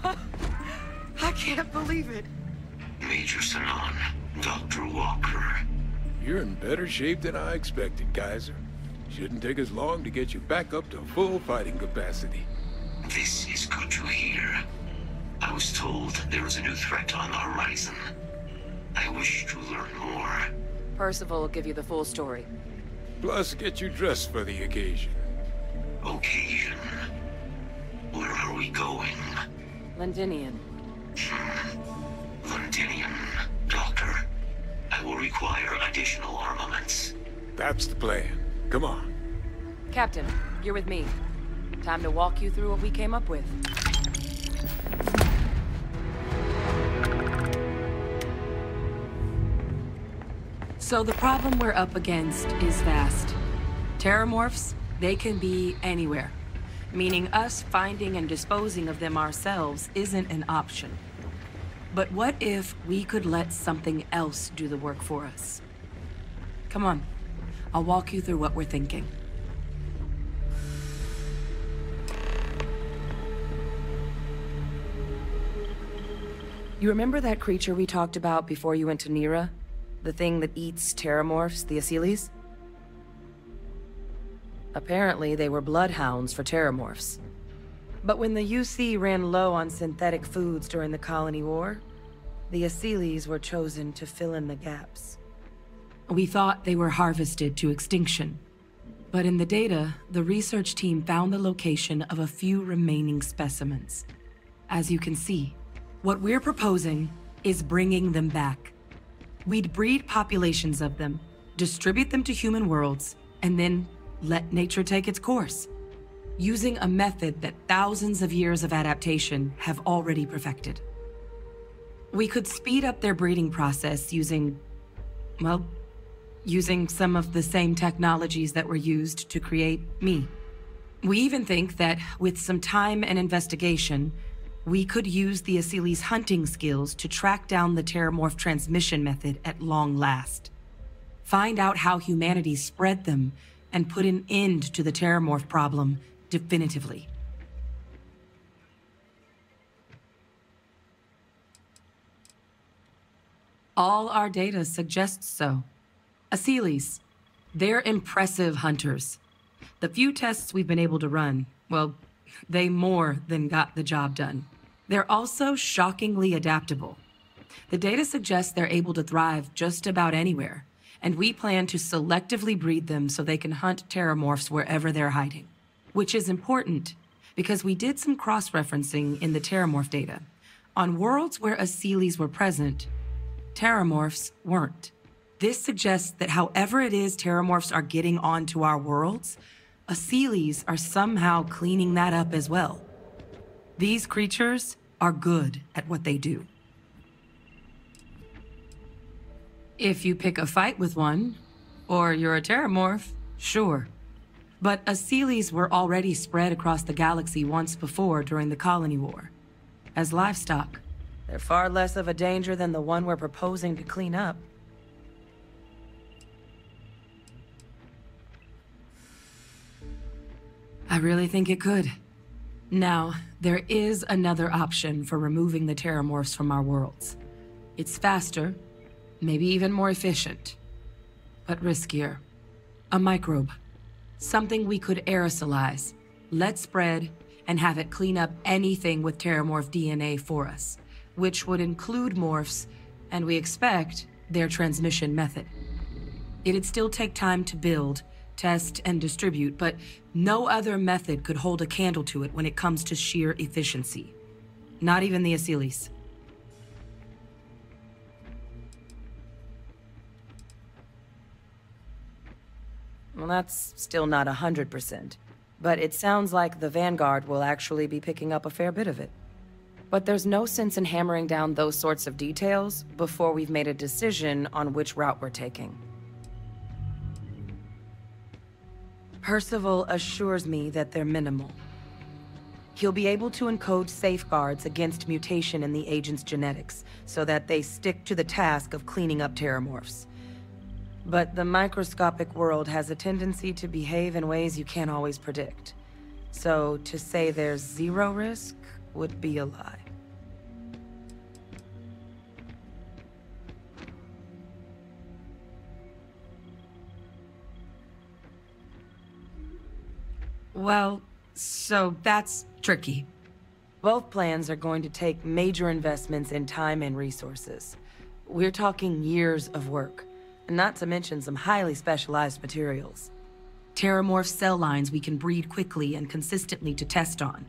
I can't believe it. Major Sanan, Dr. Walker. You're in better shape than I expected, Kaiser. Shouldn't take us long to get you back up to full fighting capacity. This is good to hear. I was told there was a new threat on the horizon. I wish to learn more. Percival will give you the full story. Plus, get you dressed for the occasion. Occasion? Where are we going? Londinion. Londinion, Doctor. I will require additional armaments. That's the plan. Come on. Captain, you're with me. Time to walk you through what we came up with. So the problem we're up against is vast. Terramorphs, they can be anywhere. Meaning us finding and disposing of them ourselves isn't an option. But what if we could let something else do the work for us? Come on, I'll walk you through what we're thinking. You remember that creature we talked about before you went to Nira? The thing that eats terramorphs, the Asylees? Apparently, they were bloodhounds for terramorphs. But when the UC ran low on synthetic foods during the Colony War, the Asylees were chosen to fill in the gaps. We thought they were harvested to extinction. But in the data, the research team found the location of a few remaining specimens. As you can see, what we're proposing is bringing them back. We'd breed populations of them, distribute them to human worlds, and then let nature take its course, using a method that thousands of years of adaptation have already perfected. We could speed up their breeding process using some of the same technologies that were used to create me. We even think that with some time and investigation, we could use the Asylees' hunting skills to track down the Terramorph transmission method at long last. Find out how humanity spread them and put an end to the Terramorph problem definitively. All our data suggests so. Asylees, they're impressive hunters. The few tests we've been able to run, well, they more than got the job done. They're also shockingly adaptable. The data suggests they're able to thrive just about anywhere, and we plan to selectively breed them so they can hunt terramorphs wherever they're hiding. Which is important, because we did some cross-referencing in the terramorph data. On worlds where Asylees were present, terramorphs weren't. This suggests that however it is terramorphs are getting onto our worlds, Asylees are somehow cleaning that up as well. These creatures are good at what they do. If you pick a fight with one, or you're a terramorph, sure. But Asylees were already spread across the galaxy once before during the Colony War. As livestock, they're far less of a danger than the one we're proposing to clean up. I really think it could. Now, there is another option for removing the terramorphs from our worlds. It's faster, maybe even more efficient, but riskier. A microbe. Something we could aerosolize, let spread, and have it clean up anything with terramorph DNA for us, which would include morphs, and we expect their transmission method. It'd still take time to build, test, and distribute, but no other method could hold a candle to it when it comes to sheer efficiency. Not even the Asylees. Well, that's still not 100%, but it sounds like the Vanguard will actually be picking up a fair bit of it. But there's no sense in hammering down those sorts of details before we've made a decision on which route we're taking. Percival assures me that they're minimal. He'll be able to encode safeguards against mutation in the agent's genetics, so that they stick to the task of cleaning up terramorphs. But the microscopic world has a tendency to behave in ways you can't always predict. So to say there's zero risk would be a lie. Well, so that's tricky. Both plans are going to take major investments in time and resources. We're talking years of work, not to mention some highly specialized materials. Terramorph cell lines we can breed quickly and consistently to test on.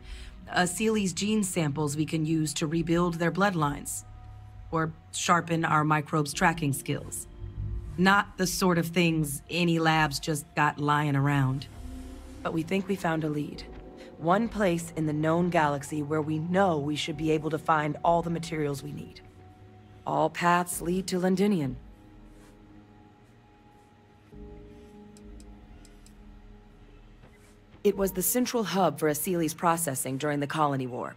Seely's gene samples we can use to rebuild their bloodlines. Or sharpen our microbes tracking skills. Not the sort of things any labs just got lying around. But we think we found a lead. One place in the known galaxy where we know we should be able to find all the materials we need. All paths lead to Londinion. It was the central hub for Seely's processing during the Colony War.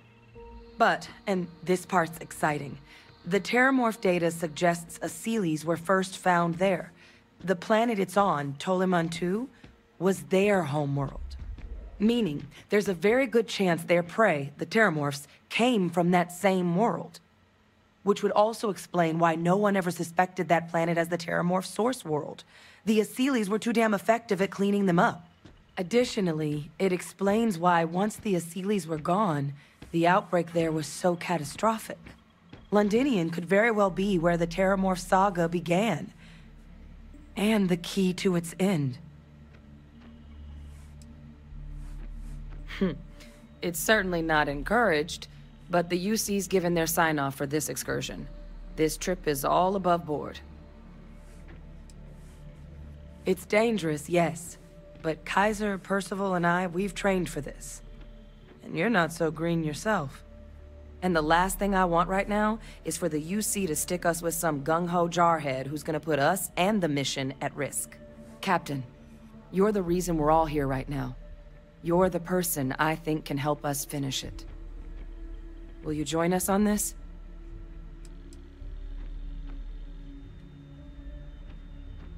But, and this part's exciting, the Terramorph data suggests Seely's were first found there. The planet it's on, Toliman II, was their homeworld. Meaning, there's a very good chance their prey, the Terramorphs, came from that same world. Which would also explain why no one ever suspected that planet as the Terramorph source world. The Seely's were too damn effective at cleaning them up. Additionally, it explains why once the Seely's were gone, the outbreak there was so catastrophic. Londinion could very well be where the Terramorph saga began. And the key to its end. It's certainly not encouraged, but the UC's given their sign-off for this excursion. This trip is all above board. It's dangerous, yes. But Kaiser, Percival, and I, we've trained for this. And you're not so green yourself. And the last thing I want right now is for the UC to stick us with some gung-ho jarhead who's gonna put us and the mission at risk. Captain, you're the reason we're all here right now. You're the person I think can help us finish it. Will you join us on this?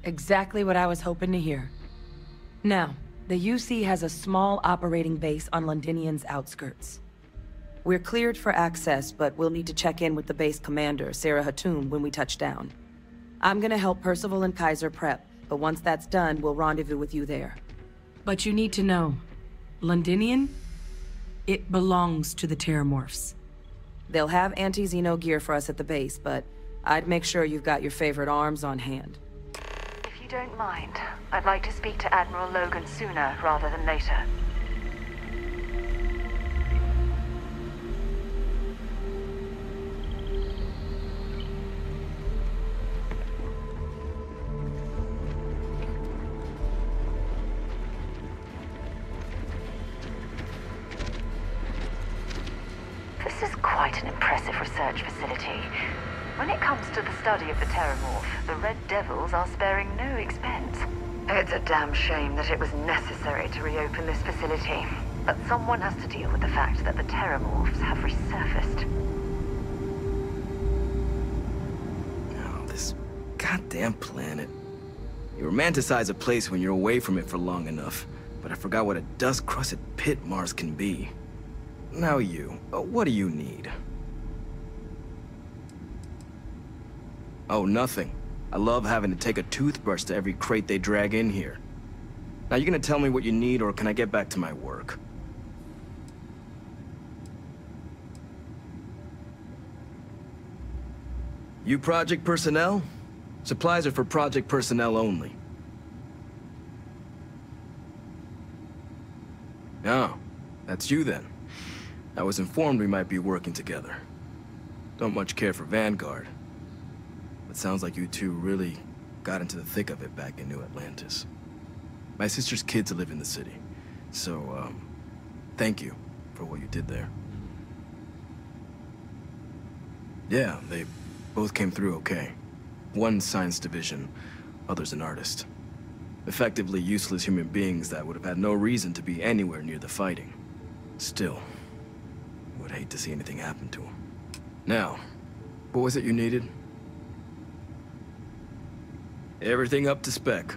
Exactly what I was hoping to hear. Now, the UC has a small operating base on Londinion's outskirts. We're cleared for access, but we'll need to check in with the base commander, Sarah Hatoum, when we touch down. I'm gonna help Percival and Kaiser prep, but once that's done, we'll rendezvous with you there. But you need to know, Londinion, it belongs to the Terramorphs. They'll have anti-Xeno gear for us at the base, but I'd make sure you've got your favorite arms on hand. If you don't mind, I'd like to speak to Admiral Logan sooner rather than later. This is quite an impressive research facility. When it comes to the study of the Terramorph, the Red Devils are sparing no expense. It's a damn shame that it was necessary to reopen this facility. But someone has to deal with the fact that the Terramorphs have resurfaced. Oh, this goddamn planet. You romanticize a place when you're away from it for long enough, but I forgot what a dust-crusted pit Mars can be. Now what do you need? Oh, nothing. I love having to take a toothbrush to every crate they drag in here. Now, you gonna tell me what you need, or can I get back to my work? You project personnel? Supplies are for project personnel only. Oh, that's you then. I was informed we might be working together. Don't much care for Vanguard. But sounds like you two really got into the thick of it back in New Atlantis. My sister's kids live in the city, so, thank you for what you did there. Yeah, they both came through okay. One science division, other's an artist. Effectively useless human beings that would have had no reason to be anywhere near the fighting. Still, would hate to see anything happen to them. Now, what was it you needed? Everything up to spec.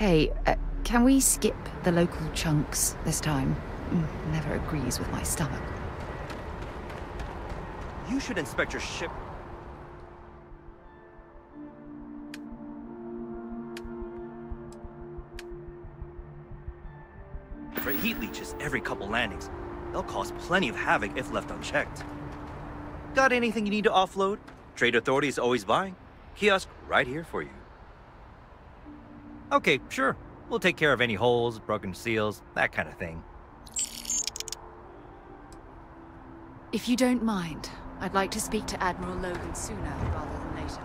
Hey, can we skip the local chunks this time? Never agrees with my stomach. You should inspect your ship. For heat leeches every couple landings. They'll cause plenty of havoc if left unchecked. Got anything you need to offload? Trade Authority is always buying. Kiosk right here for you. Okay, sure. We'll take care of any holes, broken seals, that kind of thing. If you don't mind, I'd like to speak to Admiral Logan sooner rather than later.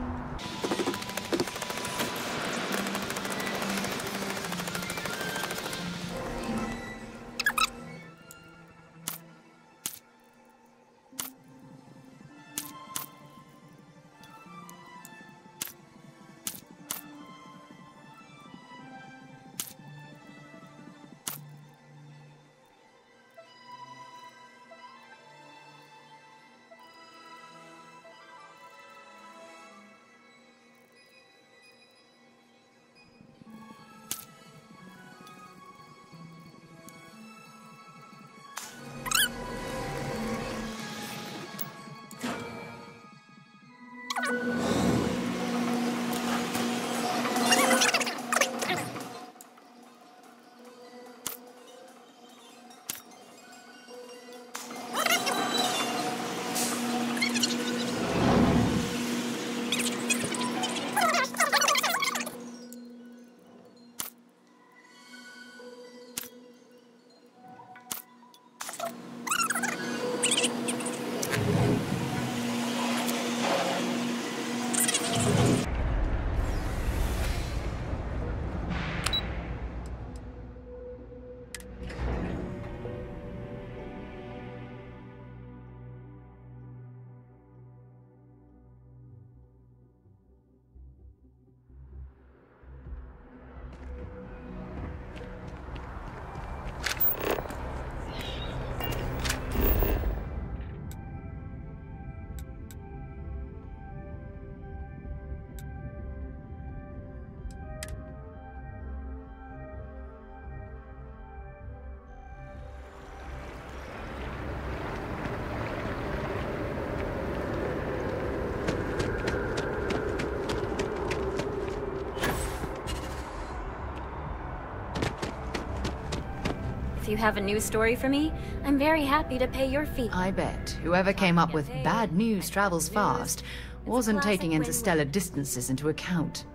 If you have a news story for me, I'm very happy to pay your fee. I bet whoever came up with bad news travels fast wasn't taking interstellar distances into account.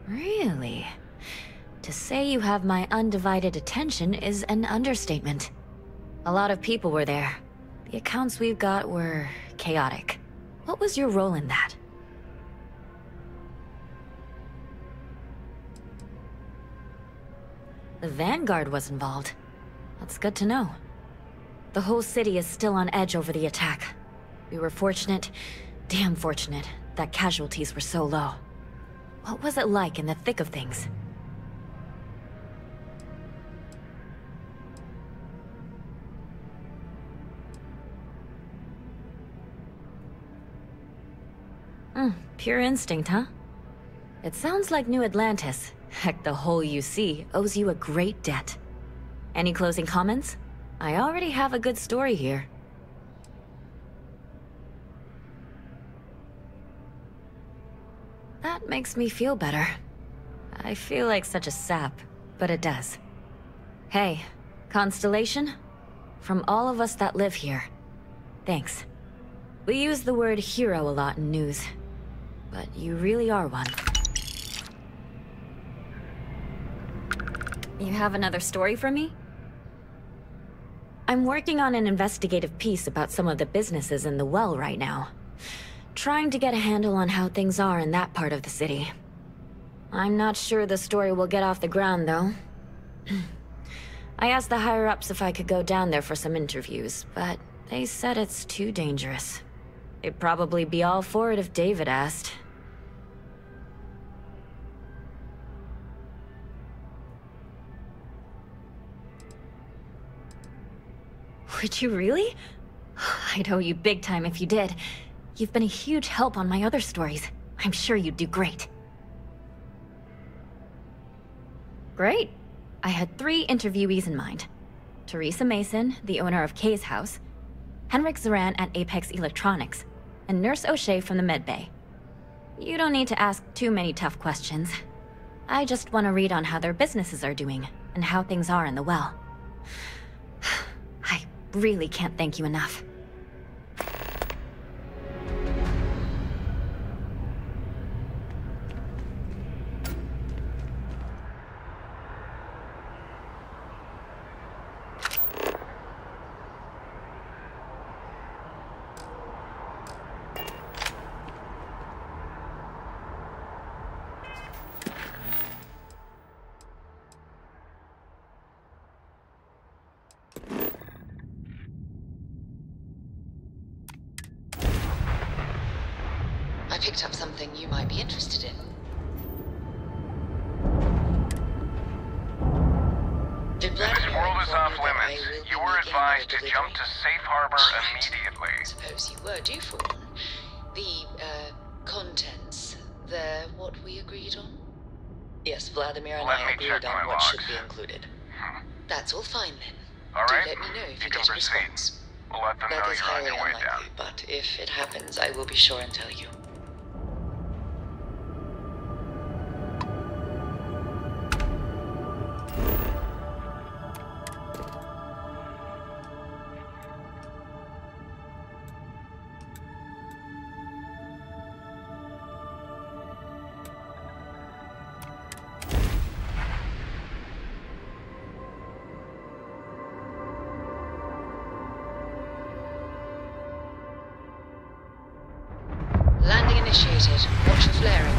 Really? To say you have my undivided attention is an understatement. A lot of people were there. The accounts we've got were chaotic. What was your role in that? The Vanguard was involved. That's good to know. The whole city is still on edge over the attack. We were fortunate, damn fortunate, that casualties were so low. What was it like in the thick of things? Pure instinct, huh? It sounds like New Atlantis, heck, the whole UC, owes you a great debt. Any closing comments? I already have a good story here. That makes me feel better. I feel like such a sap, but it does. Hey, Constellation? From all of us that live here, thanks. We use the word hero a lot in news, but you really are one. You have another story for me? I'm working on an investigative piece about some of the businesses in the well right now. Trying to get a handle on how things are in that part of the city. I'm not sure the story will get off the ground, though. I asked the higher-ups if I could go down there for some interviews, but they said it's too dangerous. They'd probably be all for it if David asked. Would you really? I'd owe you big time if you did. You've been a huge help on my other stories. I'm sure you'd do great. Great. I had 3 interviewees in mind. Teresa Mason, the owner of Kay's house, Henrik Zoran at Apex Electronics, and Nurse O'Shea from the med bay. You don't need to ask too many tough questions. I just want to read on how their businesses are doing, and how things are in the well. I really can't thank you enough. I picked up something you might be interested in. This world is off limits. You were advised to jump to safe harbor immediately. I suppose you were due for one. The, contents, they're what we agreed on? Yes, Vladimir and I agreed on what should be included. That's all fine then. All right. Do let me know if you can get a proceed. response. We'll let them know That is you're on highly your way unlikely, down. but if it happens, I will be sure and tell you. Landing initiated. Watch for flaring.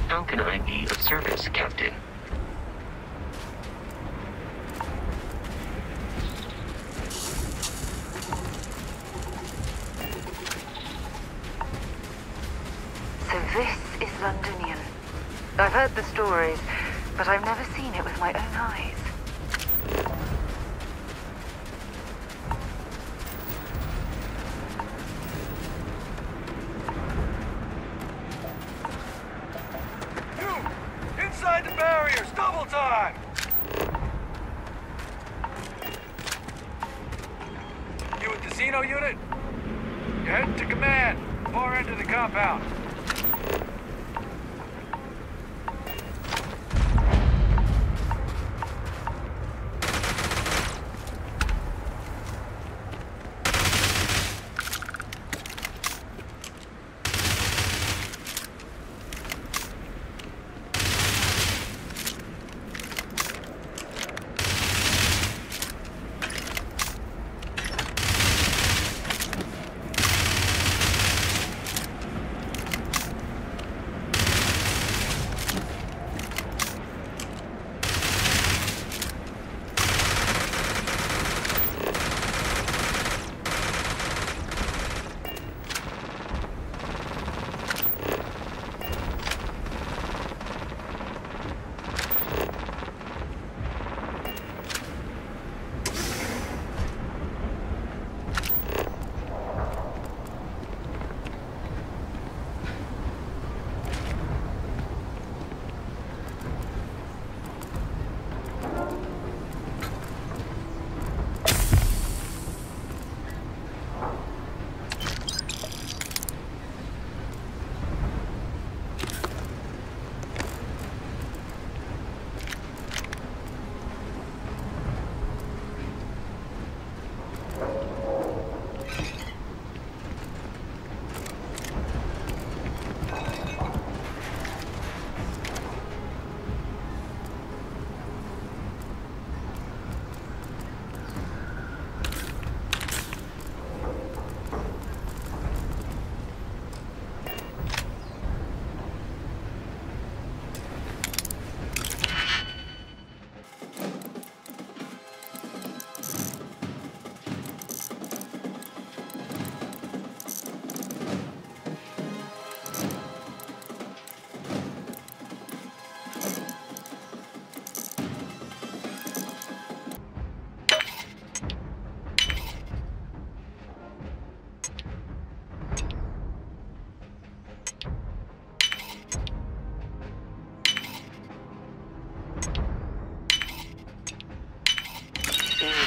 How can I be of service, Captain? So this is Londinion. I've heard the stories, but I've never seen it with my own eyes. Inside the barriers, double time! You with the Xeno unit? You're heading to command, far end of the compound.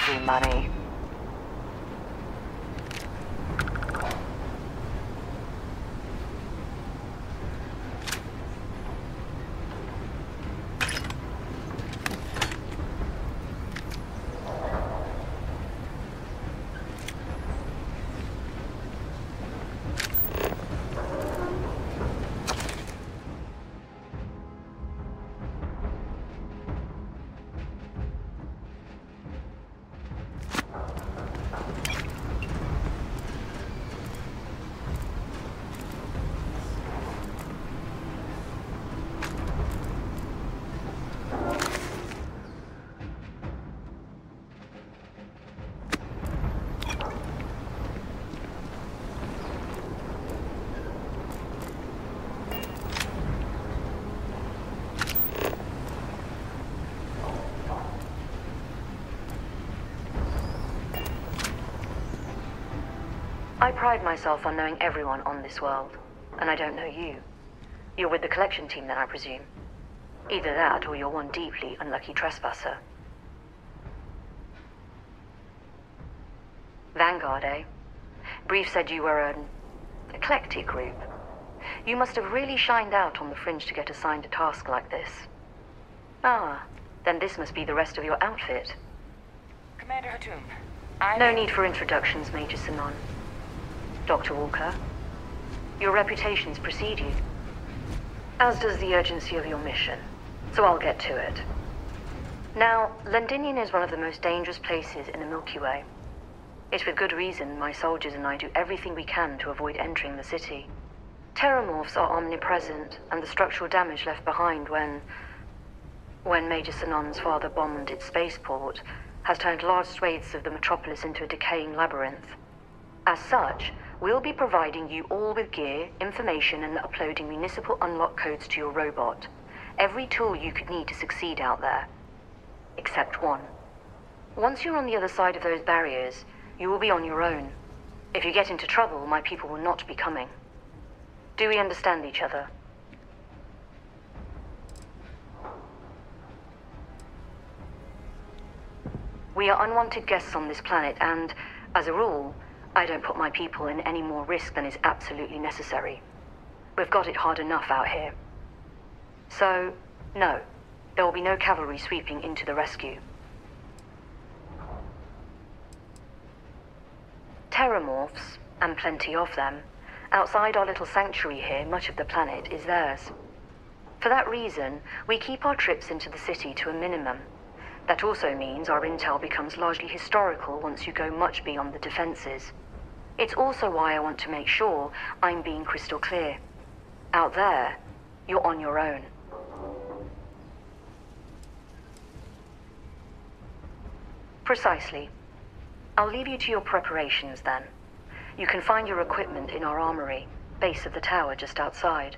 easy money. I pride myself on knowing everyone on this world, and I don't know you. You're with the collection team then, I presume. Either that, or you're one deeply unlucky trespasser. Vanguard, eh? Brief said you were an eclectic group. You must have really shined out on the fringe to get assigned a task like this. Ah, then this must be the rest of your outfit. Commander Hatoum, No need for introductions, Major Sinon. Dr. Walker, your reputations precede you, as does the urgency of your mission, so I'll get to it. Now, Londinion is one of the most dangerous places in the Milky Way. It's with good reason my soldiers and I do everything we can to avoid entering the city. Terramorphs are omnipresent, and the structural damage left behind when Major Sinon's father bombed its spaceport has turned large swathes of the metropolis into a decaying labyrinth. As such, we'll be providing you all with gear, information, and uploading municipal unlock codes to your robot. Every tool you could need to succeed out there. Except one. Once you're on the other side of those barriers, you will be on your own. If you get into trouble, my people will not be coming. Do we understand each other? We are unwanted guests on this planet, and, as a rule, I don't put my people in any more risk than is absolutely necessary. We've got it hard enough out here. So, no, there will be no cavalry sweeping into the rescue. Terramorphs, and plenty of them, outside our little sanctuary here, much of the planet is theirs. For that reason, we keep our trips into the city to a minimum. That also means our intel becomes largely historical once you go much beyond the defenses. It's also why I want to make sure I'm being crystal clear. Out there, you're on your own. Precisely. I'll leave you to your preparations then. You can find your equipment in our armory, base of the tower just outside.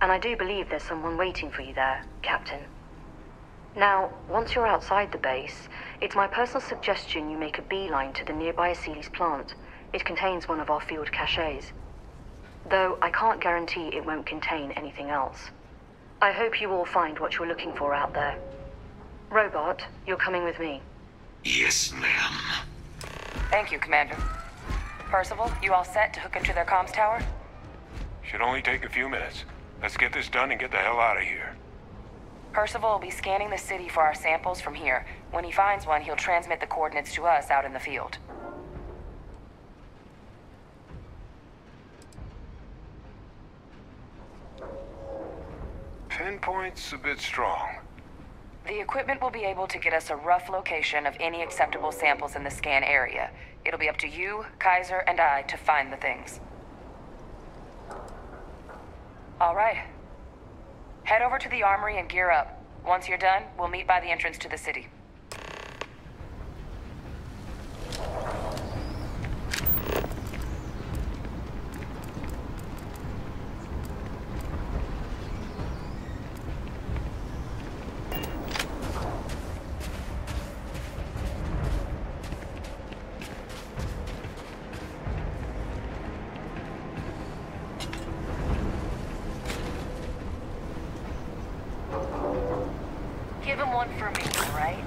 And I do believe there's someone waiting for you there, Captain. Now, once you're outside the base, it's my personal suggestion you make a beeline to the nearby Aceles plant. It contains one of our field caches. Though I can't guarantee it won't contain anything else. I hope you all find what you're looking for out there. Robot, you're coming with me. Yes, ma'am. Thank you, Commander. Percival, you all set to hook into their comms tower? Should only take a few minutes. Let's get this done and get the hell out of here. Percival will be scanning the city for our samples from here. When he finds one, he'll transmit the coordinates to us out in the field. Pinpoint's a bit strong. The equipment will be able to get us a rough location of any acceptable samples in the scan area. It'll be up to you, Kaiser, and I to find the things. All right. Head over to the armory and gear up. Once you're done, we'll meet by the entrance to the city. Give him one for me, all right?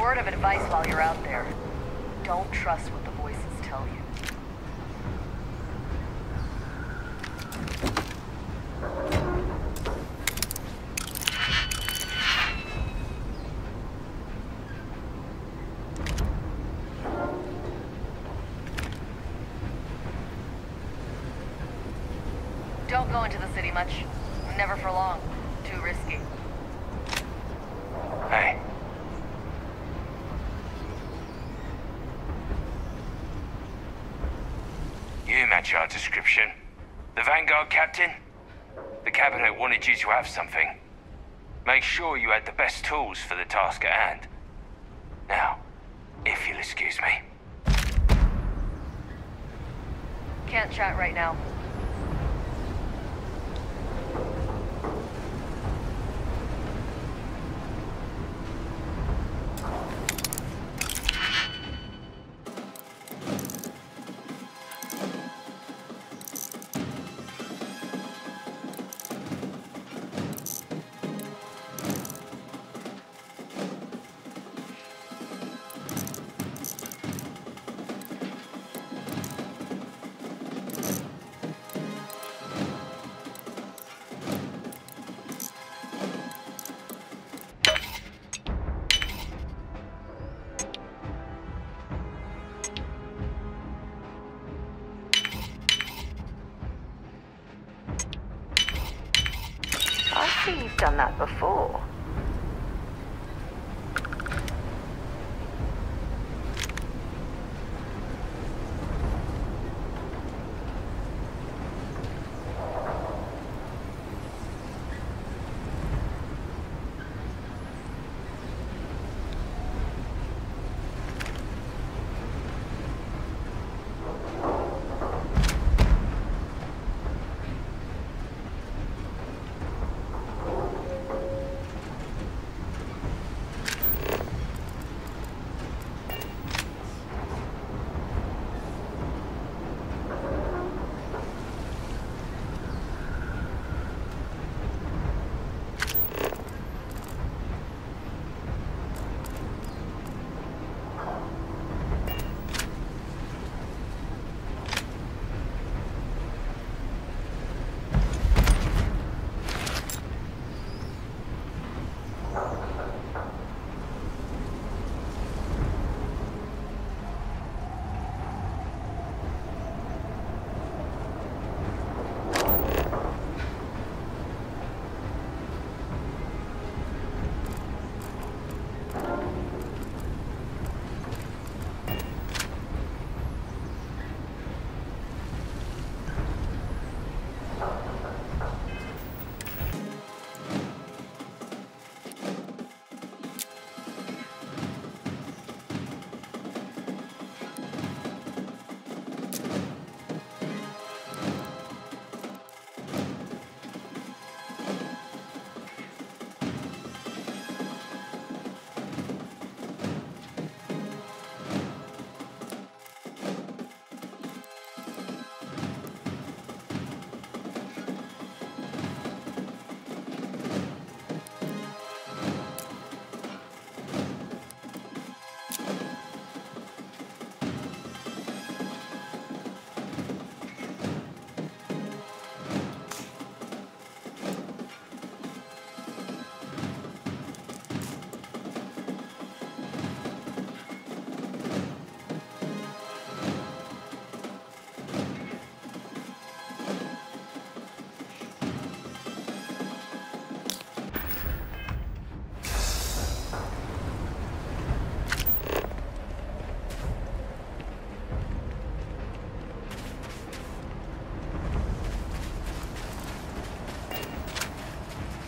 word of advice while you're out there. Don't trust what the voices tell you. Don't go into the city much. Never for long. Too risky. Hey. You match our description. The Vanguard captain? The cabinet wanted you to have something. Make sure you had the best tools for the task at hand. Now, if you'll excuse me. Can't chat right now. I see you've done that before.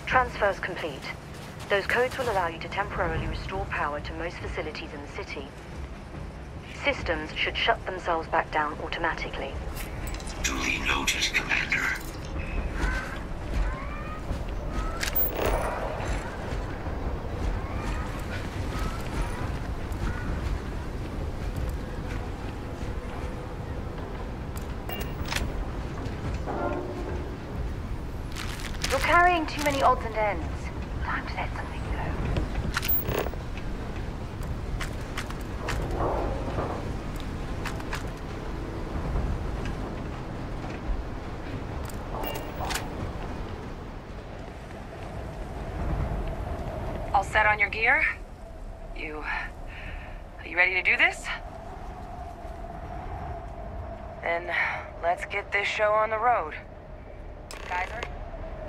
Transfers complete. Those codes will allow you to temporarily restore power to most facilities in the city. Systems should shut themselves back down automatically. Duly noted, Commander. You're carrying too many odds and ends. Time to let something go. set on your gear? Are you ready to do this? Then let's get this show on the road. Kaiser?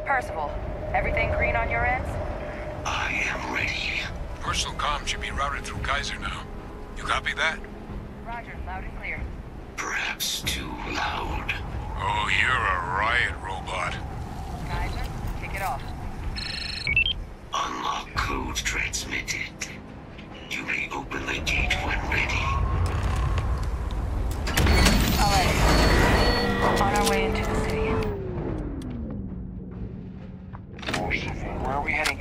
Percival, everything green on your ends? I am ready. Personal comm should be routed through Kaiser now. You copy that? Roger, loud and clear. Perhaps too loud. Oh, you're a riot robot. Kaiser, kick it off. Unlock code transmitted. You may open the gate when ready. Alright. On our way into the city. Where are we heading?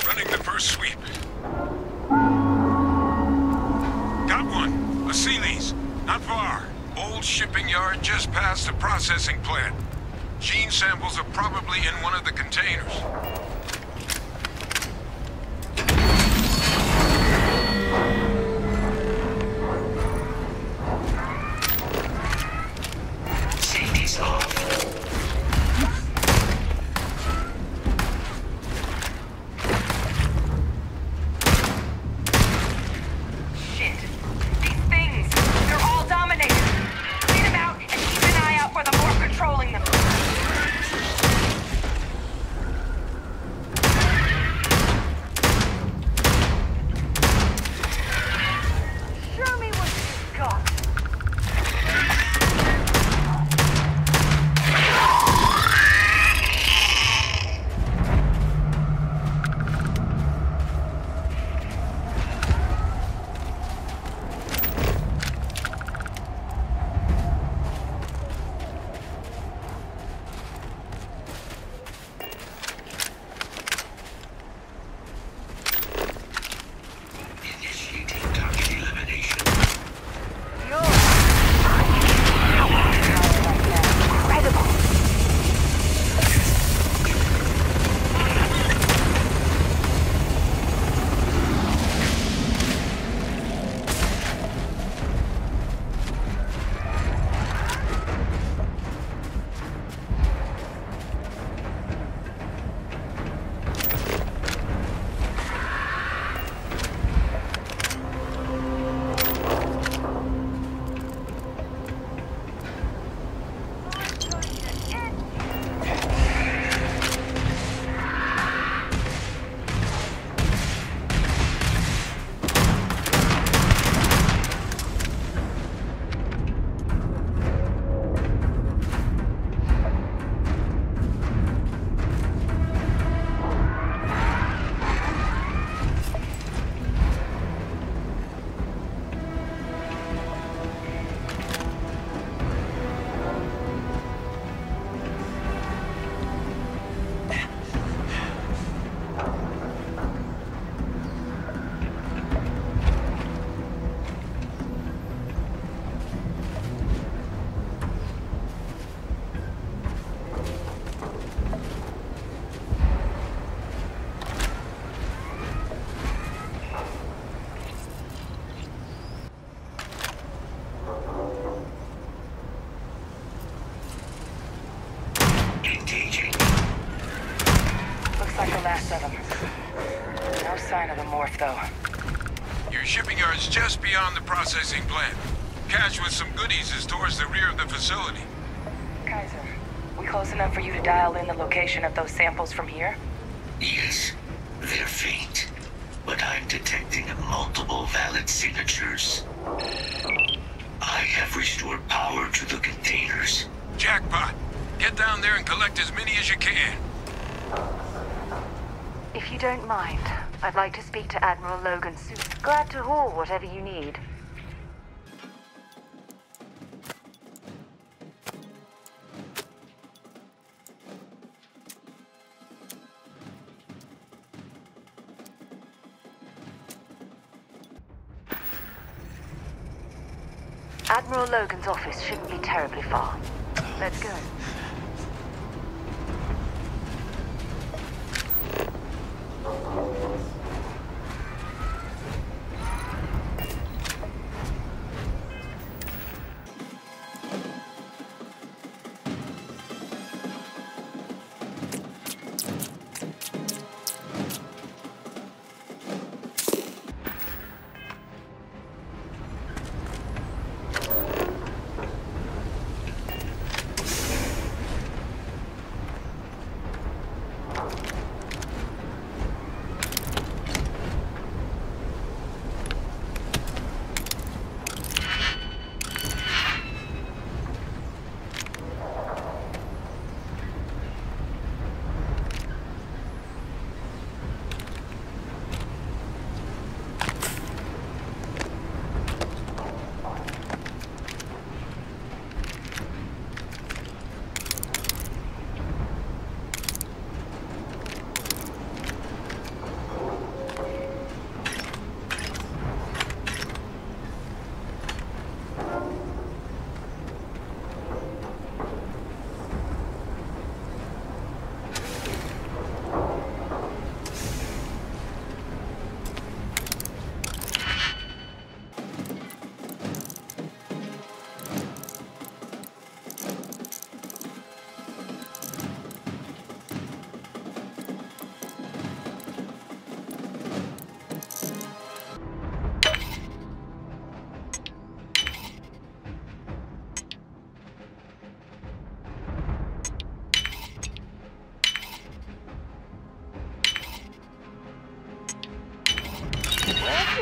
Running the first sweep. Got one. A Sealy's. Not far. Old shipping yard just past the processing plant. Gene samples are probably in one of the containers. Safety's off. Shit. These things, they're all dominated. Get them out and keep an eye out for the more controlling them. Show me what you've got. Initiating target elimination. Incredible. Engaging. Looks like the last of them. No sign of the morph, though. Your shipping yard's just beyond the processing plant. Cache with some goodies is towards the rear of the facility. Kaiser, we close enough for you to dial in the location of those samples from here? Yes, they're faint, but I'm detecting multiple valid signatures. I have restored power to the containers. Jackpot! Get down there and collect as many as you can. If you don't mind, I'd like to speak to Admiral Logan soon. Glad to haul whatever you need. Admiral Logan's office shouldn't be terribly far. Let's go.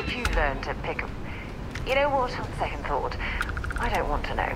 did you learn to pick up? You know what, on second thought, I don't want to know.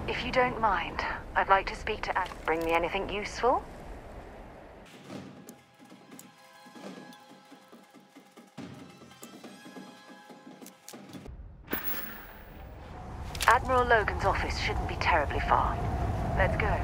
If you don't mind, I'd like to speak to Ad. Bring me anything useful? Admiral Logan's office shouldn't be terribly far. Let's go.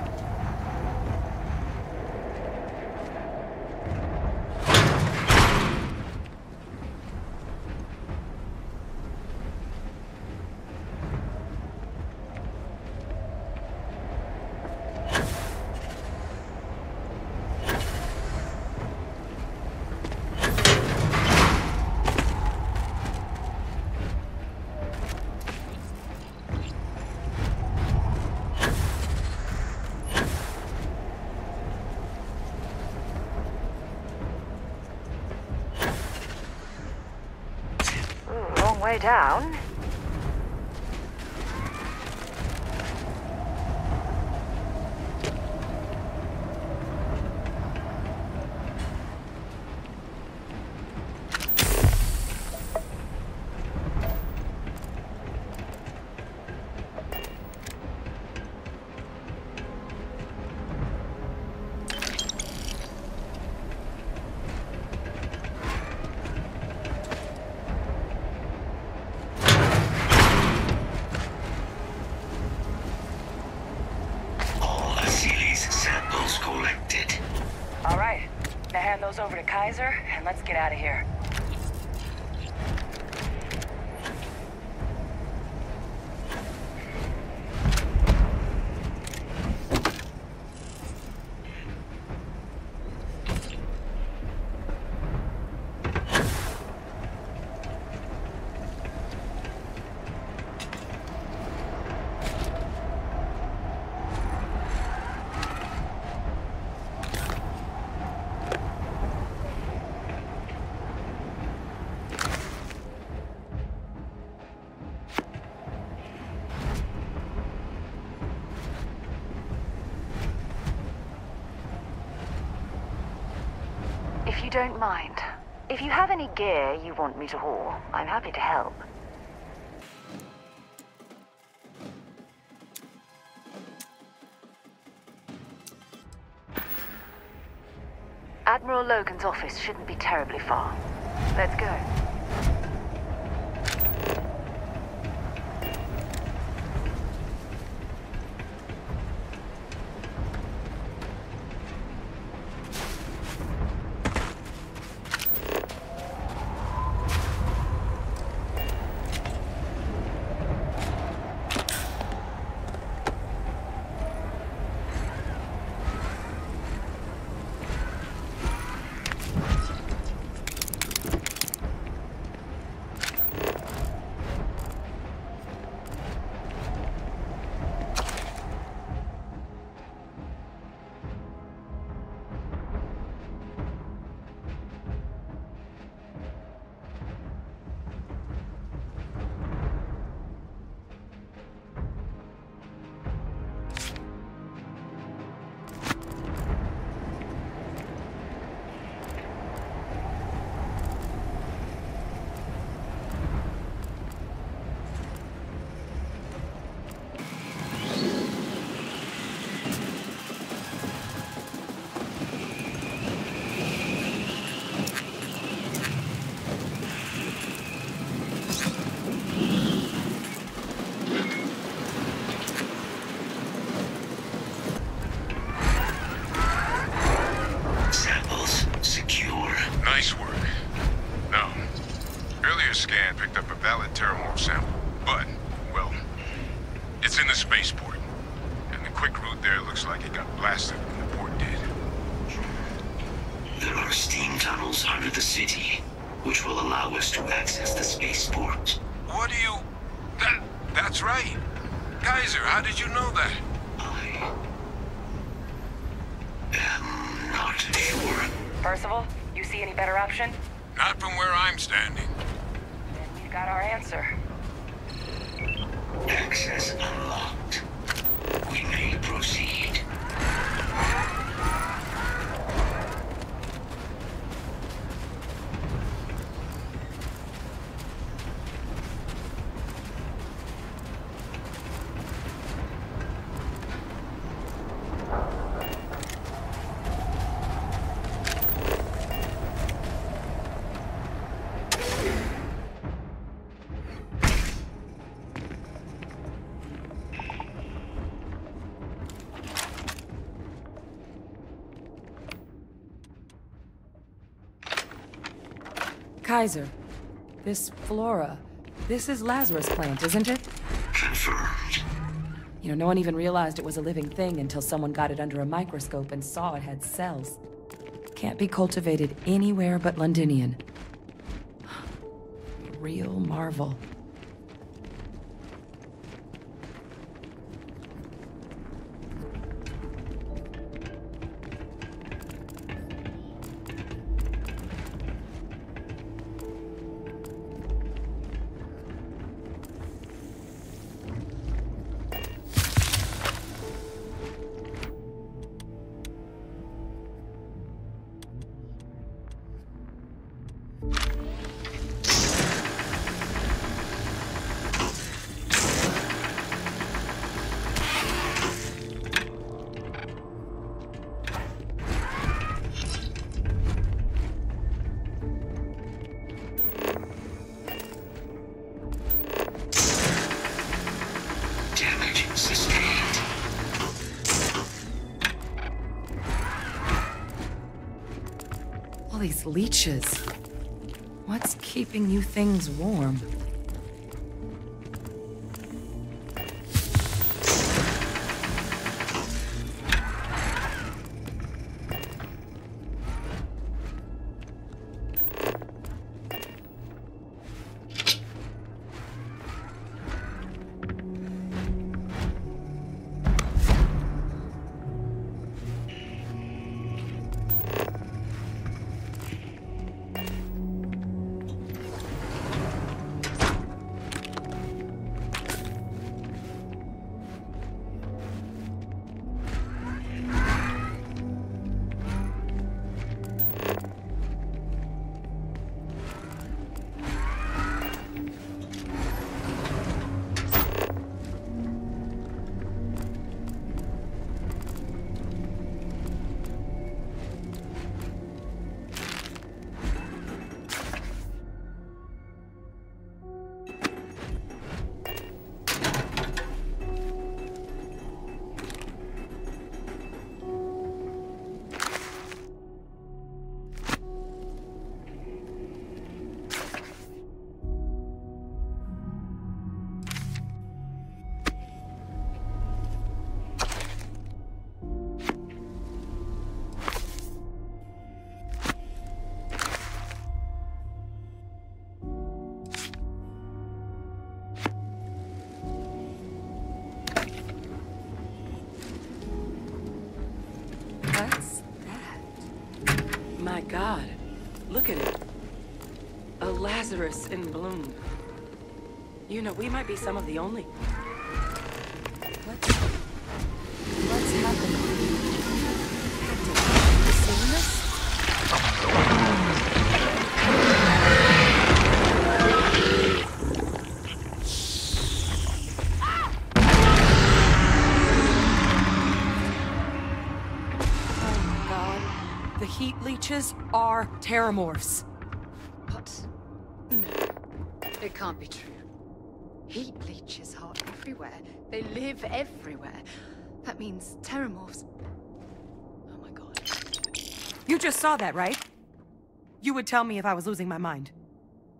Way down. Ooh, Samples collected. All right. Now hand those over to Kaiser, and let's get out of here. If you don't mind, if you have any gear you want me to haul, I'm happy to help. Admiral Logan's office shouldn't be terribly far. Let's go. Nice work. No. Earlier scan picked up a valid Terramorph sample, but, well, it's in the spaceport. And the quick route there looks like it got blasted when the port did. There are steam tunnels under the city, which will allow us to access the spaceport. What do you... That's right. Kaiser, how did you know that? I am not sure. Percival, you see any better option? Not from where I'm standing. Then we've got our answer. Access unlocked. We may proceed. Kaiser, this flora, this is Lazarus plant, isn't it? Confirmed. You know, no one even realized it was a living thing until someone got it under a microscope and saw it had cells. Can't be cultivated anywhere but Londinion. A real marvel. All these leeches. What's keeping you things warm? My God, look at it. A Lazarus in bloom. You know, we might be some of the only... What's happening? Hatoum, you seeing this? Heat leeches are terramorphs. What? No. It can't be true. Heat leeches are everywhere. They live everywhere. That means terramorphs... Oh my God. You just saw that, right? You would tell me if I was losing my mind.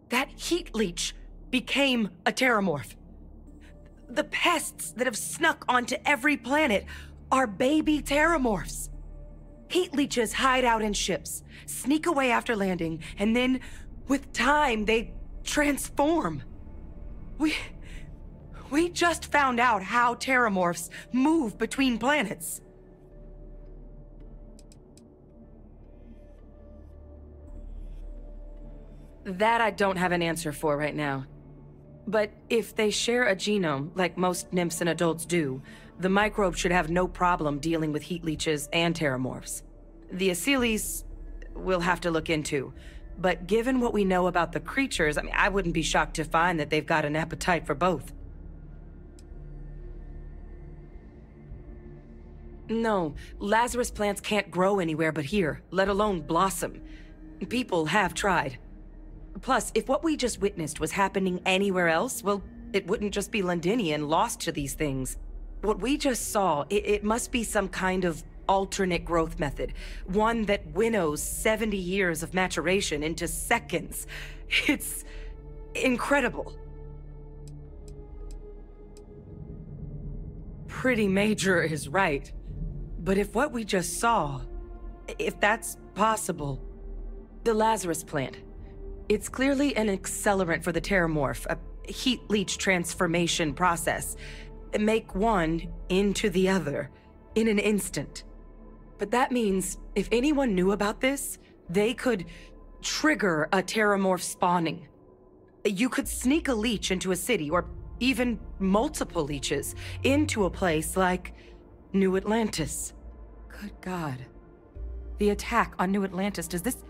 That heat leech became a terramorph. The pests that have snuck onto every planet are baby terramorphs. Heat leeches hide out in ships, sneak away after landing, and then, with time, they transform. We just found out how terramorphs move between planets. That I don't have an answer for right now. But if they share a genome, like most nymphs and adults do, the microbe should have no problem dealing with heat leeches and terramorphs. The Asylees we'll have to look into. But given what we know about the creatures, I mean, I wouldn't be shocked to find that they've got an appetite for both. No, Lazarus plants can't grow anywhere but here, let alone blossom. People have tried. Plus, if what we just witnessed was happening anywhere else, well, it wouldn't just be Londinion lost to these things. What we just saw, it must be some kind of alternate growth method. One that winnows 70 years of maturation into seconds. It's incredible. Pretty major is right. But if what we just saw, if that's possible, the Lazarus plant, it's clearly an accelerant for the terramorph, a heat leech transformation process. Make one into the other in an instant. But that means if anyone knew about this, they could trigger a terramorph spawning. You could sneak a leech into a city, or even multiple leeches, into a place like New Atlantis. Good God. The attack on New Atlantis, does this...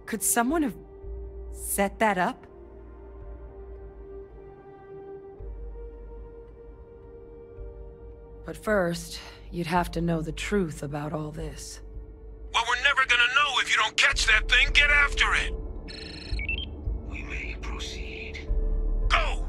Could someone have set that up? But first, you'd have to know the truth about all this. Well, we're never gonna know if you don't catch that thing. Get after it! We may proceed. Go!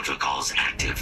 protocols active.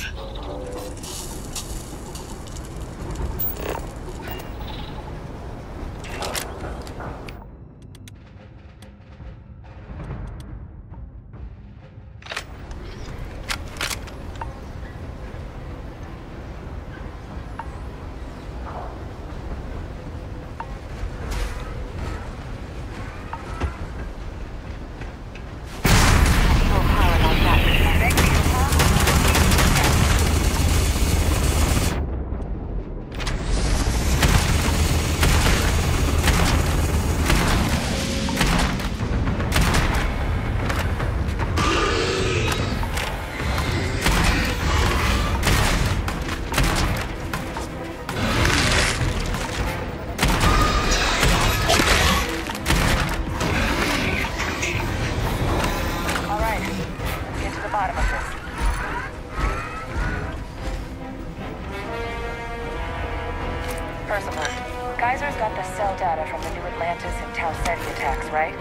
Kaiser's got the cell data from the New Atlantis and Tau Ceti attacks, right?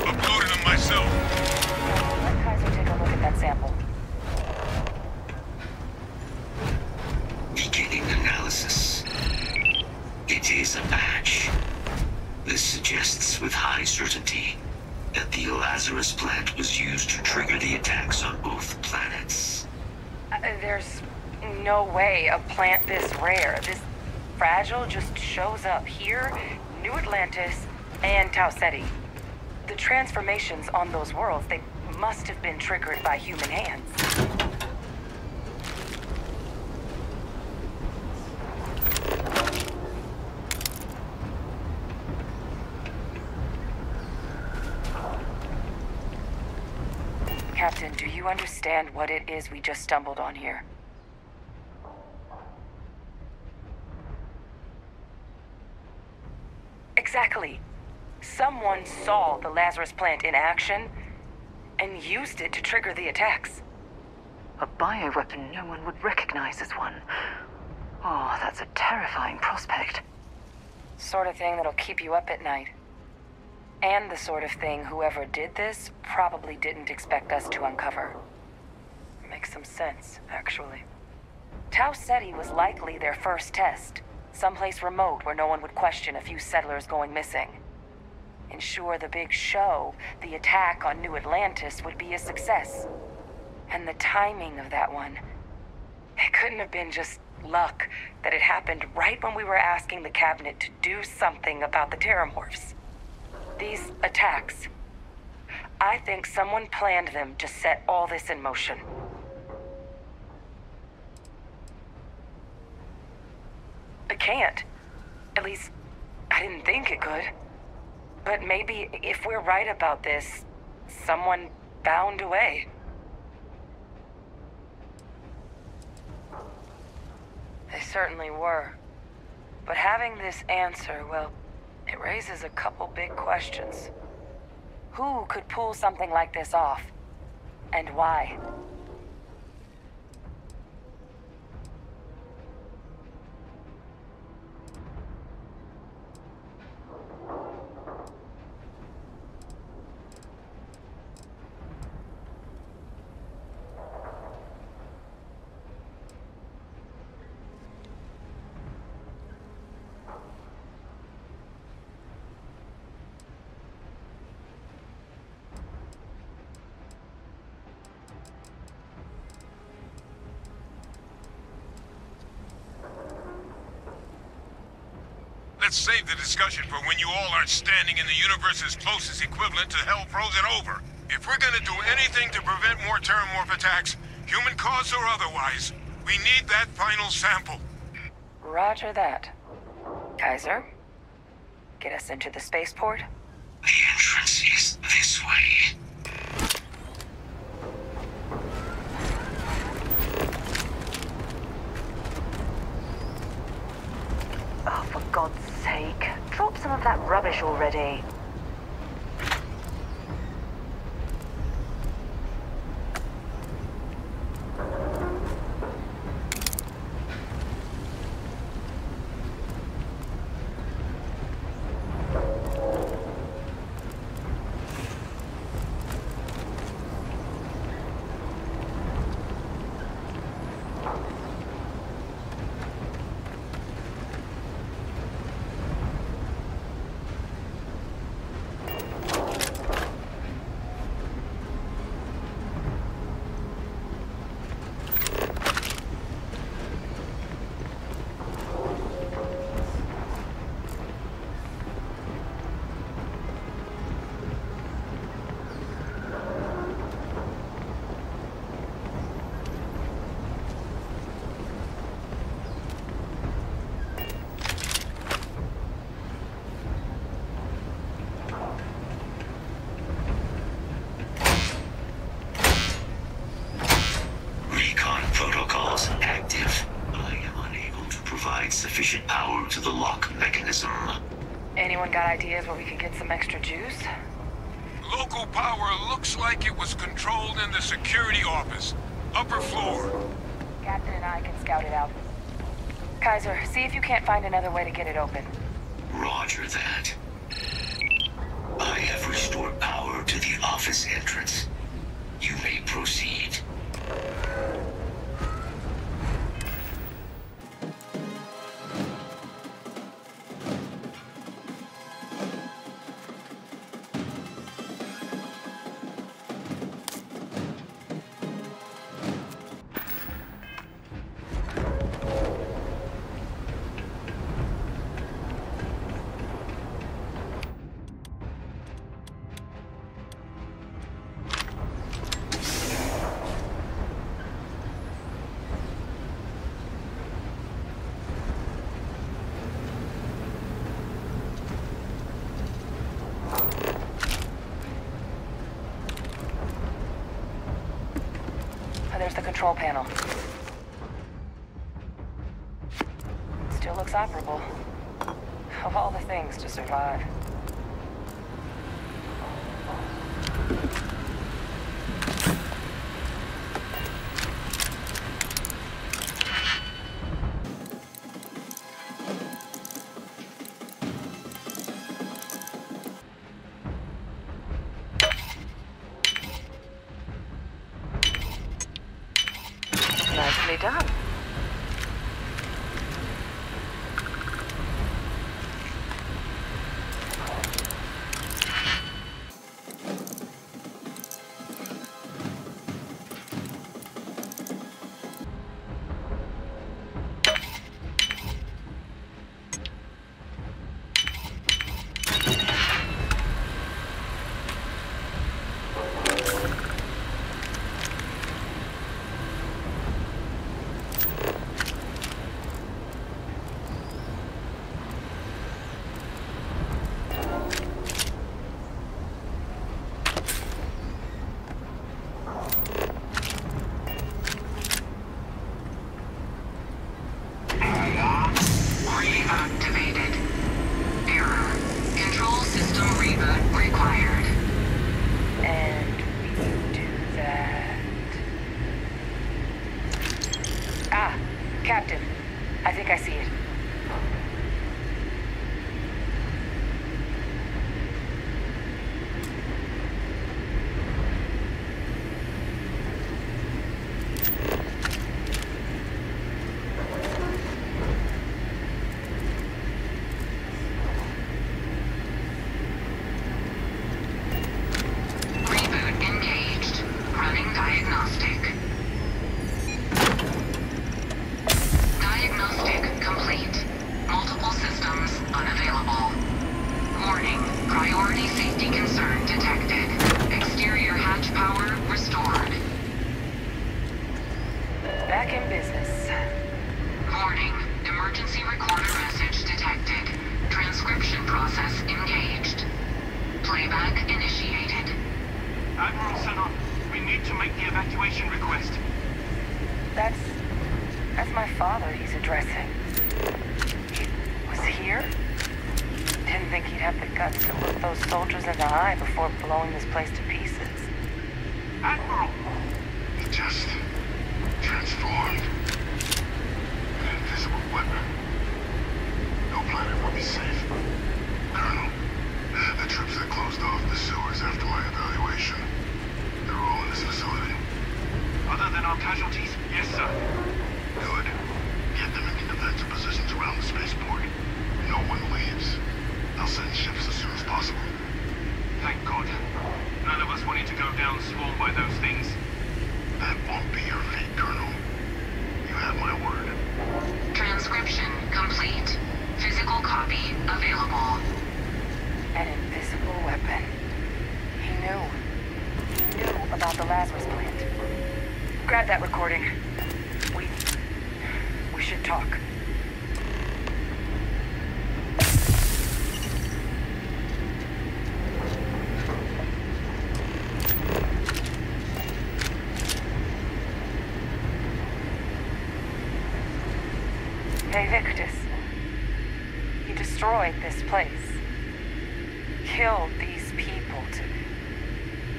Uploaded them myself. Let Kaiser take a look at that sample. Beginning analysis. It is a match. This suggests with high certainty that the Lazarus plant was used to trigger the attacks on both planets. There's no way a plant this rare, this fragile, just shows up here, New Atlantis, and Tau Ceti. The transformations on those worlds, they must have been triggered by human hands. Captain, do you understand what it is we just stumbled on here? Exactly. Someone saw the Lazarus plant in action and used it to trigger the attacks. A bioweapon no one would recognize as one. Oh, that's a terrifying prospect. Sort of thing that'll keep you up at night. And the sort of thing whoever did this probably didn't expect us to uncover. Makes some sense, actually. Tau Ceti was likely their first test. Someplace remote where no one would question a few settlers going missing. Ensure the big show, the attack on New Atlantis, would be a success. And the timing of that one, it couldn't have been just luck that it happened right when we were asking the cabinet to do something about the terramorphs. These attacks, I think someone planned them to set all this in motion. It can't. At least, I didn't think it could. But maybe if we're right about this, someone found a way. They certainly were. But having this answer, well, it raises a couple big questions. Who could pull something like this off? And why? Let's save the discussion for when you all aren't standing in the universe's closest equivalent to hell frozen over. If we're gonna do anything to prevent more terramorph attacks, human caused or otherwise, we need that final sample. Roger that. Kaiser, get us into the spaceport? The entrance is this way. Oh, for God's sake, drop some of that rubbish already. to the lock mechanism. Anyone got ideas where we could get some extra juice? Local power looks like it was controlled in the security office. Upper floor. Captain and I can scout it out. Kaiser, see if you can't find another way to get it open. Roger that. I have restored power to the office entrance. You may proceed. There's the control panel. Still looks operable. Of all the things to survive. Nicely done. Captain, I think I see it. That's my father he's addressing. He was here? Didn't think he'd have the guts to look those soldiers in the eye before blowing this place to pieces. Admiral! It just transformed. An invisible weapon. No planet will be safe. Colonel, the troops that closed off the sewers after my evaluation, they're all in this facility. Other than our casualties? Yes, sir. Good. Get them into defensive positions around the spaceport. No one leaves. I'll send ships as soon as possible. Thank God. None of us wanted to go down swarmed by those things. That won't be your fate, Colonel. You have my word. Transcription complete. Physical copy available. An invisible weapon. He knew. He knew about the Lazarus plant. Grab that recording. We should talk. Hey, Victus. destroyed this place. Killed these people to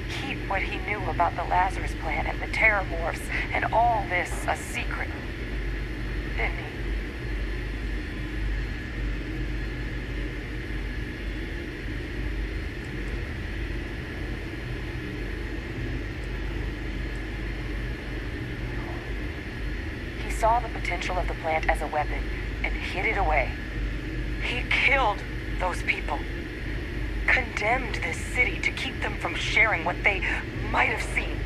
keep what he knew about the Lazarus plant and the Terramorphs and all this a secret. Didn't he? He saw the potential of the plant as a weapon and hid it away. He killed those people. Condemned this city to keep them from sharing what they might have seen.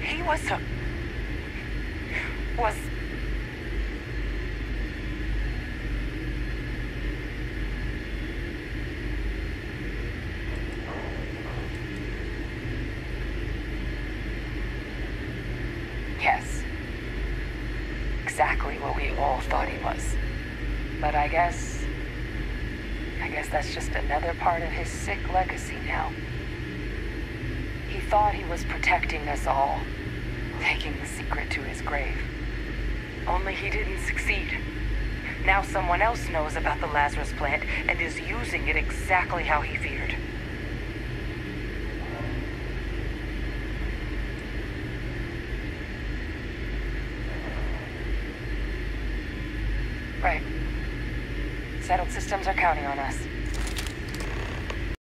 He was Yes. Exactly what we all thought he was. But I guess that's just another part of his sick legacy now. He thought he was protecting us all, taking the secret to his grave. Only he didn't succeed. Now someone else knows about the Lazarus plant and is using it exactly how he feared. Right. Settled systems are counting on us.